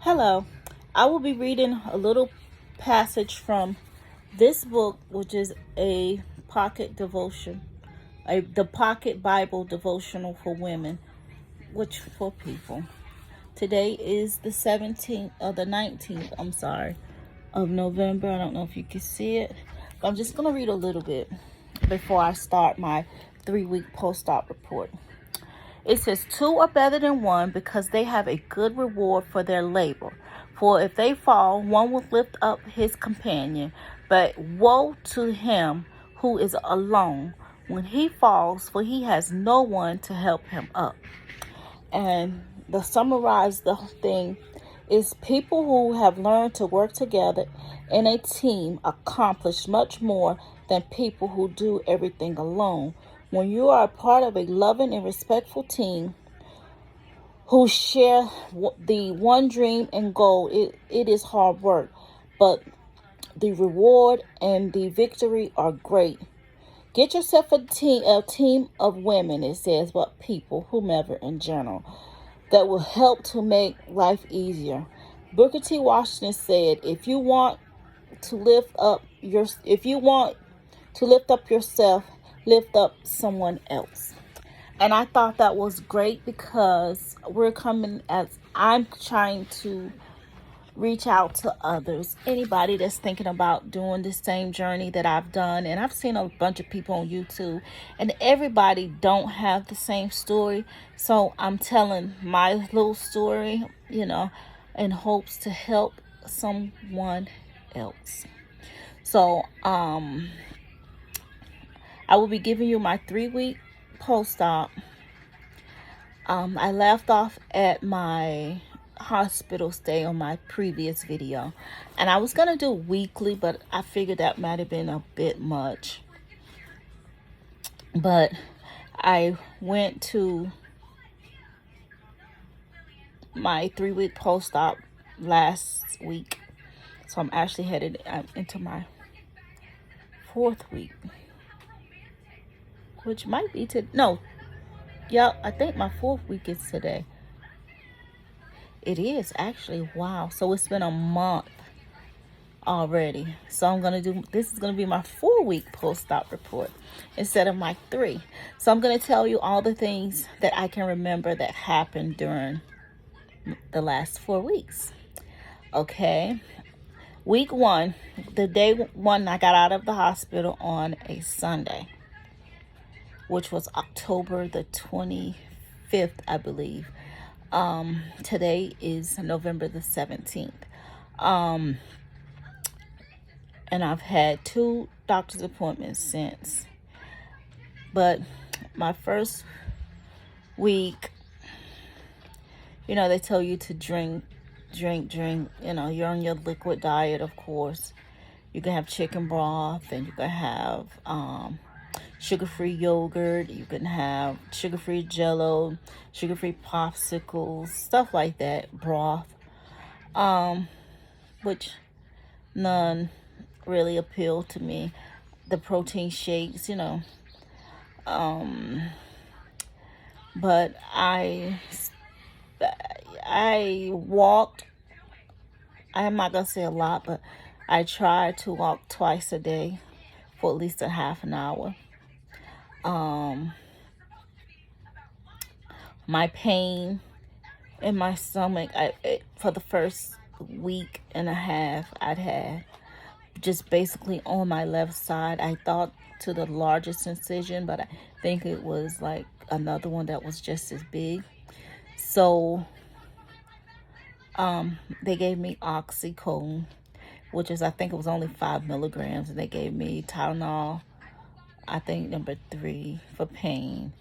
Hello, I will be reading a little passage from this book, which is a pocket devotion, the pocket Bible devotional for women, which for people. Today is the 19th, of November. I don't know if you can see it, but I'm just going to read a little bit before I start my 3-week post-op report. It says, 2 are better than 1 because they have a good reward for their labor. For if they fall, one will lift up his companion. But woe to him who is alone when he falls, for he has no one to help him up. And to summarize the thing is, people who have learned to work together in a team accomplish much more than people who do everything alone. When you are a part of a loving and respectful team who share the one dream and goal, it is hard work, but the reward and the victory are great. Get yourself a team of women, it says, but people, whomever in general, that will help to make life easier. Booker T. Washington said, if you want to lift up yourself, lift up someone else. And I thought that was great because I'm trying to reach out to others, anybody that's thinking about doing the same journey that I've done. And I've seen a bunch of people on YouTube, and everybody don't have the same story. So I'm telling my little story, in hopes to help someone else. So I will be giving you my 3-week post-op. I left off at my hospital stay on my previous video, and I was gonna do weekly, but I figured that might have been a bit much. But I went to my 3-week post-op last week, so I'm actually headed into my 4th week, which might be I think my 4th week is today. It is actually, wow. So it's been a month already. So this is gonna be my 4-week post-op report instead of my 3. So I'm gonna tell you all the things that I can remember that happened during the last 4 weeks. Okay. Week 1, the day 1, I got out of the hospital on a Sunday, which was October the 25th, I believe. Today is November the 17th. And I've had 2 doctor's appointments since. But my first week, they tell you to drink. You're on your liquid diet, of course. You can have chicken broth, and you can have sugar-free yogurt. You can have sugar-free Jello, sugar-free popsicles, stuff like that, broth, which none really appeal to me. The protein shakes, but I walked. I'm not gonna say a lot, but I tried to walk twice a day for at least a half an hour. My pain in my stomach, for the first week and a half, I'd had just basically on my left side. I thought to the largest incision, but I think it was like another one that was just as big. So they gave me oxycodone, which is, I think it was only 5 milligrams, and they gave me Tylenol, I think number 3 for pain,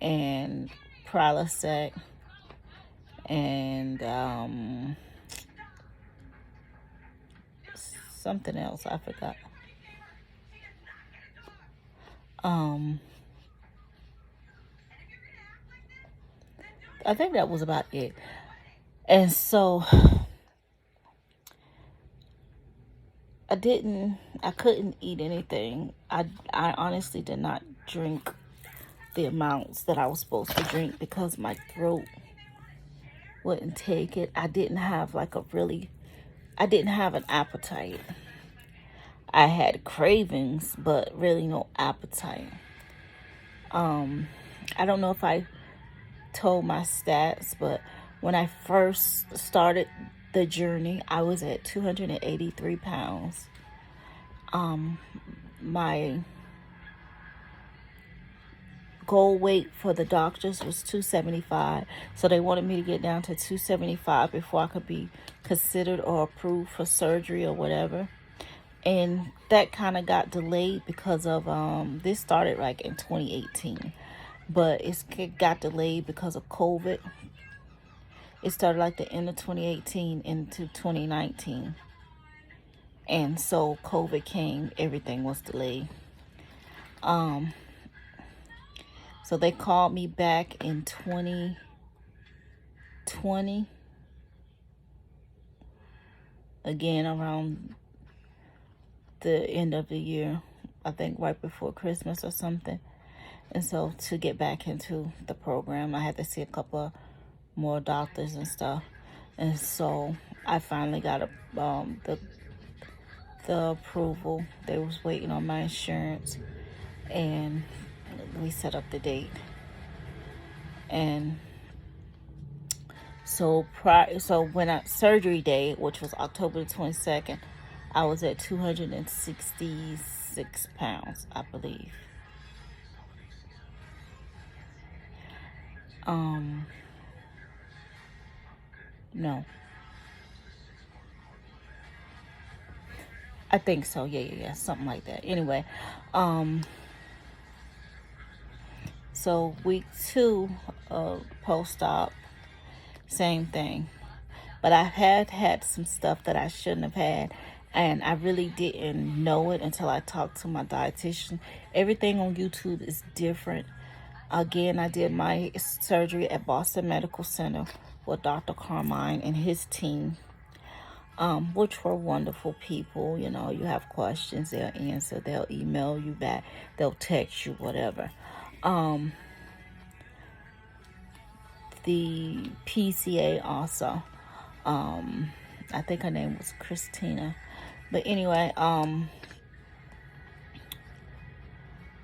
and Prilosec, and something else I forgot. I think that was about it. And so I couldn't eat anything. I honestly did not drink the amounts that I was supposed to drink because my throat wouldn't take it. I didn't have I didn't have an appetite. I had cravings, but really no appetite. I don't know if I told my stats, but when I first started the journey, I was at 283 pounds. My goal weight for the doctors was 275, so they wanted me to get down to 275 before I could be considered or approved for surgery or whatever. And that kind of got delayed because of this started like in 2018, but it got delayed because of COVID. It started like the end of 2018 into 2019, and so COVID came, everything was delayed. So they called me back in 2020, again around the end of the year, I think right before Christmas or something. And so to get back into the program, I had to see a couple more doctors and stuff. And so I finally got the approval. They was waiting on my insurance, and we set up the date. And so when surgery day, which was October the 22nd, I was at 266 pounds, I believe. No. I think so. Yeah. Something like that. Anyway, so week 2 post-op, same thing. But I had some stuff that I shouldn't have had, and I really didn't know it until I talked to my dietitian. Everything on YouTube is different. Again, I did my surgery at Boston Medical Center with Dr. Carmine and his team, which were wonderful people. You know, you have questions, they'll answer, they'll email you back, they'll text you, whatever. The PCA also, I think her name was Christina. But anyway,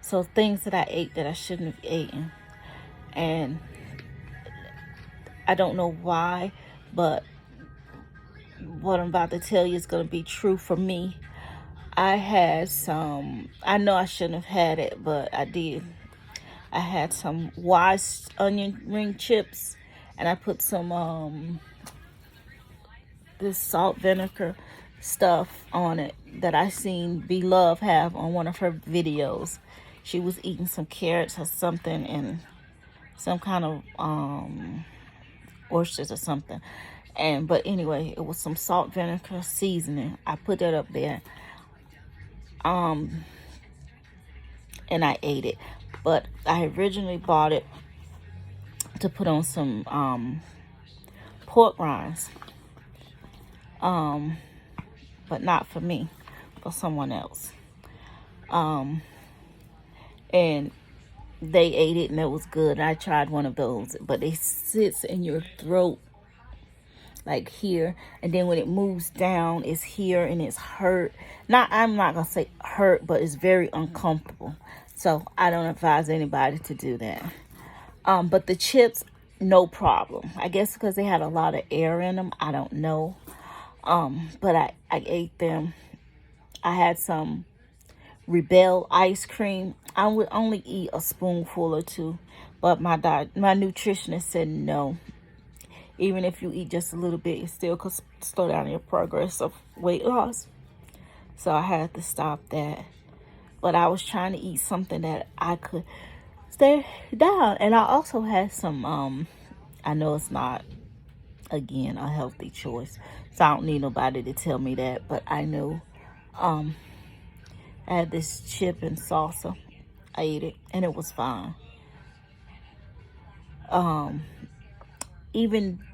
so things that I ate that I shouldn't have eaten. And I don't know why, but what I'm about to tell you is going to be true for me. I had I know I shouldn't have had it, but I did. I had some Wise onion ring chips, and I put some this salt vinegar stuff on it that I seen Beloved have on one of her videos. She was eating some carrots or something and some kind of oysters or something. But anyway, it was some salt vinegar seasoning. I put that up there. And I ate it. But I originally bought it to put on some pork rinds. But not for me, for someone else. And they ate it and it was good. I tried one of those, but it sits in your throat like here, and then when it moves down, it's here and it's hurt. I'm not gonna say hurt, but it's very uncomfortable. So I don't advise anybody to do that. But the chips, no problem. I guess because they had a lot of air in them. I don't know. But I ate them. I had some Rebel ice cream. I would only eat a spoonful or two. But my nutritionist said no. Even if you eat just a little bit, it still could slow down your progress of weight loss. So I had to stop that. But I was trying to eat something that I could stay down. And I also had some, I know it's not, again, a healthy choice. So I don't need nobody to tell me that. But I knew, I had this chip and salsa. I ate it and it was fine.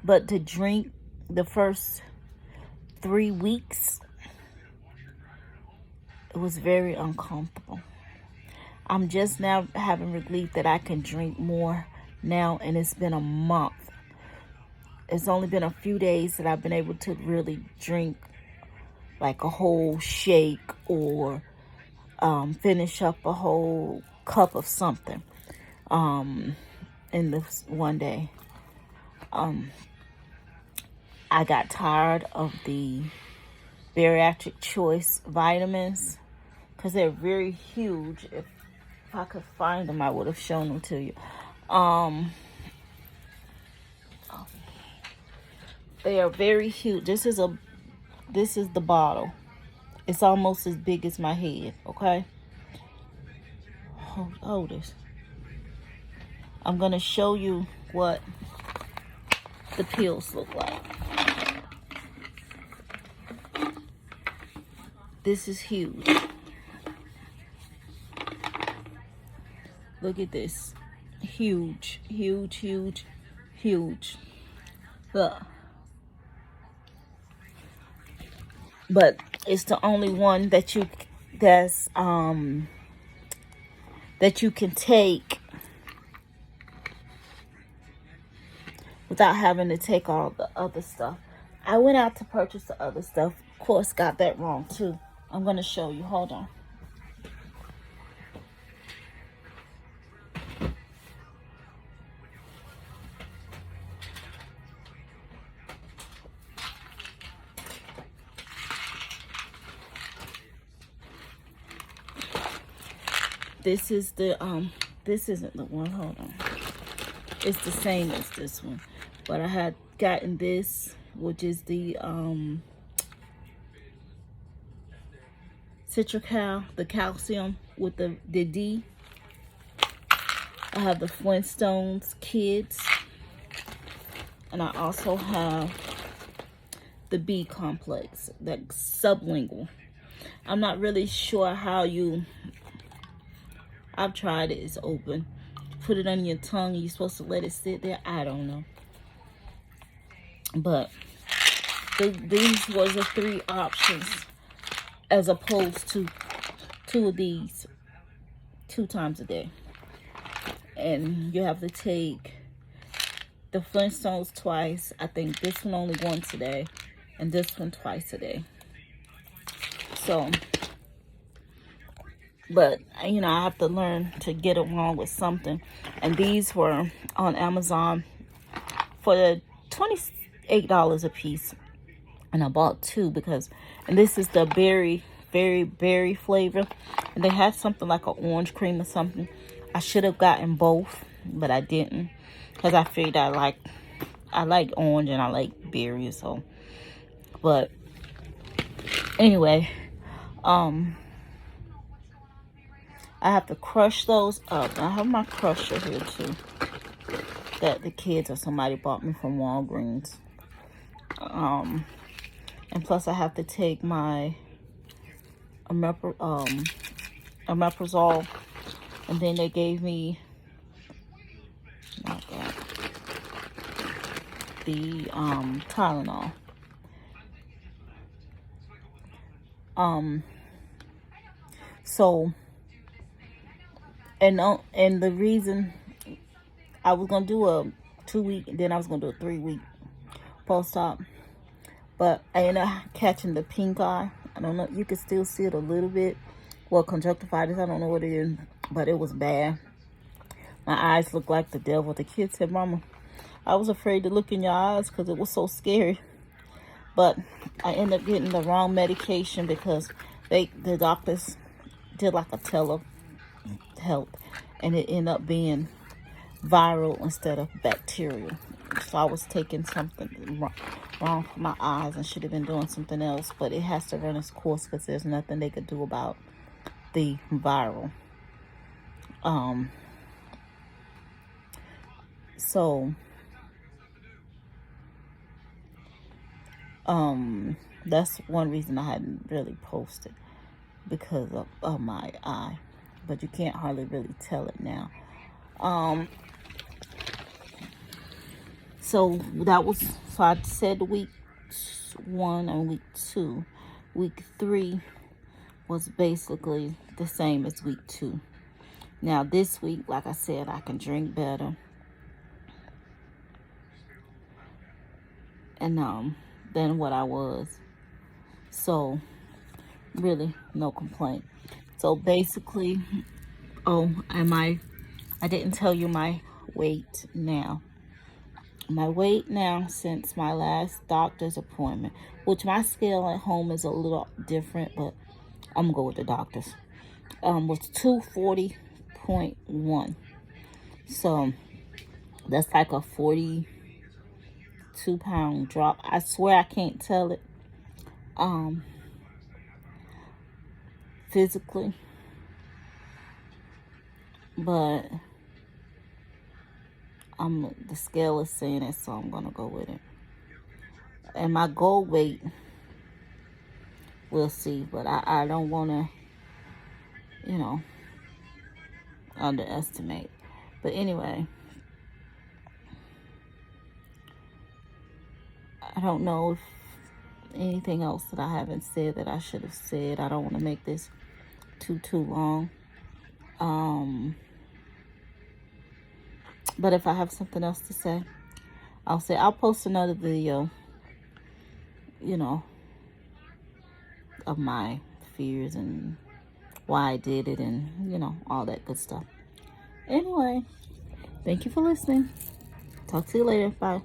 But to drink the first 3 weeks, it was very uncomfortable. I'm just now having relief that I can drink more now, and it's been a month. it's only been a few days that I've been able to really drink like a whole shake or finish up a whole cup of something in this one day. I got tired of the bariatric choice vitamins because they're very huge. If I could find them, I would have shown them to you. They are very huge. This is the bottle. It's almost as big as my head. Okay. Hold this. I'm gonna show you what the pills look like. This is huge. Look at this. Huge, huge, huge, huge. Look. But it's the only one that you can take without having to take all the other stuff. I went out to purchase the other stuff. Of course, got that wrong too. I'm going to show you. Hold on. This is the this isn't the one. Hold on. It's the same as this one, but I had gotten this, which is the Citrical, the calcium with the D. I have the Flintstones Kids, and I also have the B complex, that sublingual. I'm not really sure how you. I've tried it. It's open. Put it on your tongue. You're supposed to let it sit there. I don't know. But these were the 3 options, as opposed to 2 of these 2 times a day. And you have to take the Flintstones twice. I think this one only once a day, and this one twice a day. So, but you know, I have to learn to get along with something. And these were on Amazon for the $28 a piece, and I bought 2 because, and this is the berry flavor, and they had something like an orange cream or something. I should have gotten both, but I didn't, because I figured I like orange and I like berries. So, but anyway, I have to crush those up. I have my crusher here too, that the kids or somebody bought me from Walgreens. And plus I have to take my omeprazole, and then they gave me the Tylenol. So, and the reason I was gonna do a 2-week, then I was gonna do a 3-week post-op, but I ended up catching the pink eye. I don't know, you can still see it a little bit. Well, conjunctivitis, I don't know what it is, but it was bad. My eyes looked like the devil. The kid said, "Mama, I was afraid to look in your eyes because it was so scary." But I ended up getting the wrong medication because the doctors did like a telehealth, and it ended up being viral instead of bacterial. So I was taking something wrong for my eyes and should have been doing something else. But it has to run its course because there's nothing they could do about the viral. So that's one reason I hadn't really posted, because of my eye, but you can't hardly really tell it now. So I said week 1 and week 2. Week 3 was basically the same as week 2. Now this week, like I said, I can drink better. and than what I was. So really no complaint. So basically, oh, I didn't tell you my weight now. My weight now since my last doctor's appointment, which my scale at home is a little different, but I'm gonna go with the doctor's, was 240.1. So that's like a 42-pound drop. I swear I can't tell it physically, but the scale is saying it, so I'm gonna go with it. And my goal weight, we'll see, but I don't want to, underestimate. But anyway, I don't know if anything else that I haven't said that I should have said. I don't want to make this too long. But if I have something else to say, I'll post another video, of my fears and why I did it and, all that good stuff. Anyway, thank you for listening. Talk to you later. Bye.